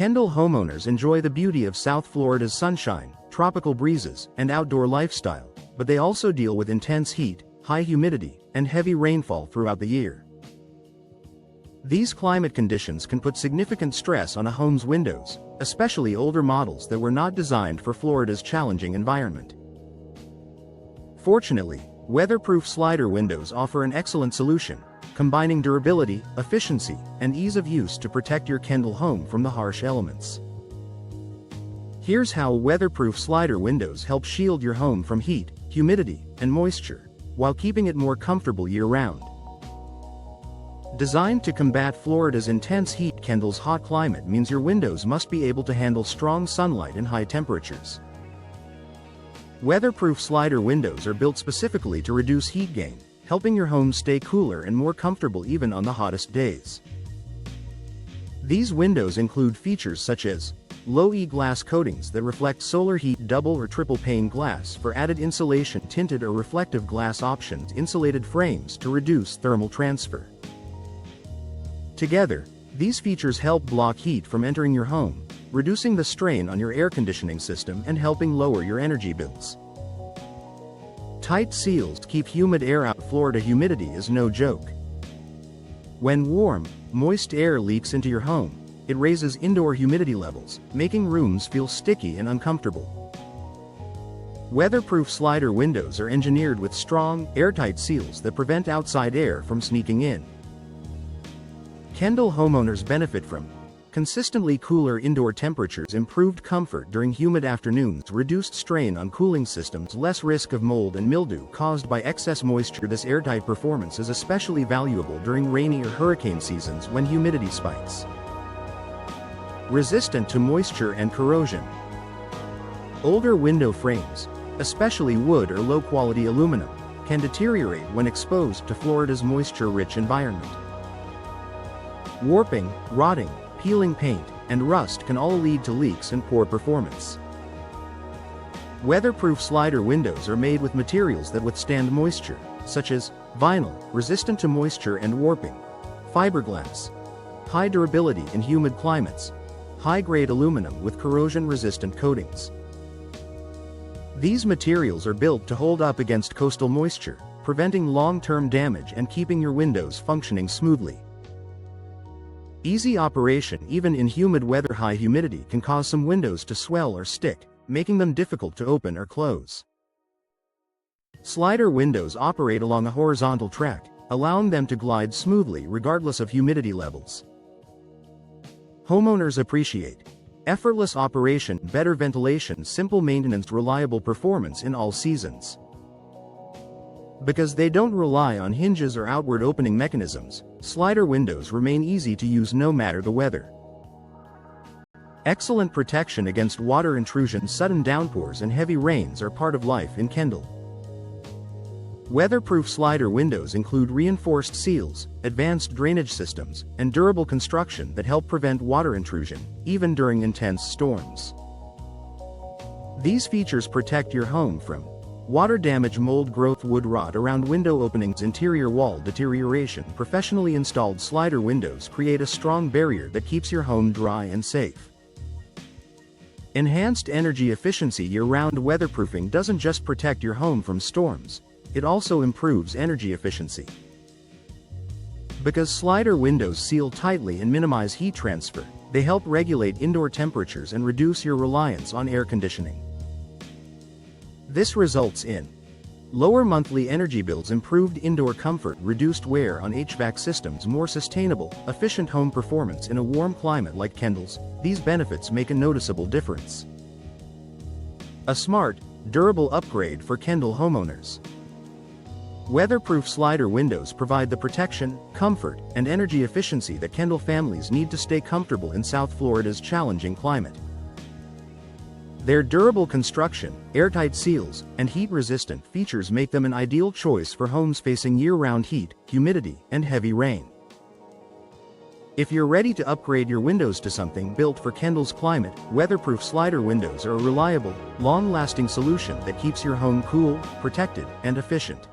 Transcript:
Kendall homeowners enjoy the beauty of South Florida's sunshine, tropical breezes, and outdoor lifestyle, but they also deal with intense heat, high humidity, and heavy rainfall throughout the year. These climate conditions can put significant stress on a home's windows, especially older models that were not designed for Florida's challenging environment. Fortunately, weatherproof slider windows offer an excellent solution, combining durability, efficiency, and ease of use to protect your Kendall home from the harsh elements. Here's how weatherproof slider windows help shield your home from heat, humidity, and moisture, while keeping it more comfortable year-round. Designed to combat Florida's intense heat, Kendall's hot climate means your windows must be able to handle strong sunlight and high temperatures. Weatherproof slider windows are built specifically to reduce heat gain, helping your home stay cooler and more comfortable even on the hottest days. These windows include features such as low-E glass coatings that reflect solar heat, double or triple pane glass for added insulation, tinted or reflective glass options, insulated frames to reduce thermal transfer. Together, these features help block heat from entering your home, reducing the strain on your air conditioning system and helping lower your energy bills. Tight seals keep humid air out. Florida humidity is no joke. When warm, moist air leaks into your home, it raises indoor humidity levels, making rooms feel sticky and uncomfortable. Weatherproof slider windows are engineered with strong, airtight seals that prevent outside air from sneaking in. Kendall homeowners benefit from consistently cooler indoor temperatures, improved comfort during humid afternoons, reduced strain on cooling systems, less risk of mold and mildew caused by excess moisture. This airtight performance is especially valuable during rainy or hurricane seasons when humidity spikes. Resistant to moisture and corrosion. Older window frames, especially wood or low-quality aluminum, can deteriorate when exposed to Florida's moisture-rich environment. Warping, rotting, peeling paint, and rust can all lead to leaks and poor performance. Weatherproof slider windows are made with materials that withstand moisture, such as vinyl, resistant to moisture and warping, fiberglass, high durability in humid climates, high-grade aluminum with corrosion-resistant coatings. These materials are built to hold up against coastal moisture, preventing long-term damage and keeping your windows functioning smoothly. Easy operation even in humid weather. High humidity can cause some windows to swell or stick, making them difficult to open or close. Slider windows operate along a horizontal track, allowing them to glide smoothly regardless of humidity levels. Homeowners appreciate effortless operation, better ventilation, simple maintenance, reliable performance in all seasons. Because they don't rely on hinges or outward opening mechanisms, slider windows remain easy to use no matter the weather. Excellent protection against water intrusion, sudden downpours, and heavy rains are part of life in Kendall. Weatherproof slider windows include reinforced seals, advanced drainage systems, and durable construction that help prevent water intrusion, even during intense storms. These features protect your home from water damage, mold growth, wood rot around window openings, interior wall deterioration. Professionally installed slider windows create a strong barrier that keeps your home dry and safe. Enhanced energy efficiency. Year-round weatherproofing doesn't just protect your home from storms, it also improves energy efficiency. Because slider windows seal tightly and minimize heat transfer, they help regulate indoor temperatures and reduce your reliance on air conditioning. This results in lower monthly energy bills, improved indoor comfort, reduced wear on HVAC systems, more sustainable, efficient home performance in a warm climate like Kendall's. These benefits make a noticeable difference. A smart, durable upgrade for Kendall homeowners. Weatherproof slider windows provide the protection, comfort, and energy efficiency that Kendall families need to stay comfortable in South Florida's challenging climate. Their durable construction, airtight seals, and heat-resistant features make them an ideal choice for homes facing year-round heat, humidity, and heavy rain. If you're ready to upgrade your windows to something built for Kendall's climate, weatherproof slider windows are a reliable, long-lasting solution that keeps your home cool, protected, and efficient.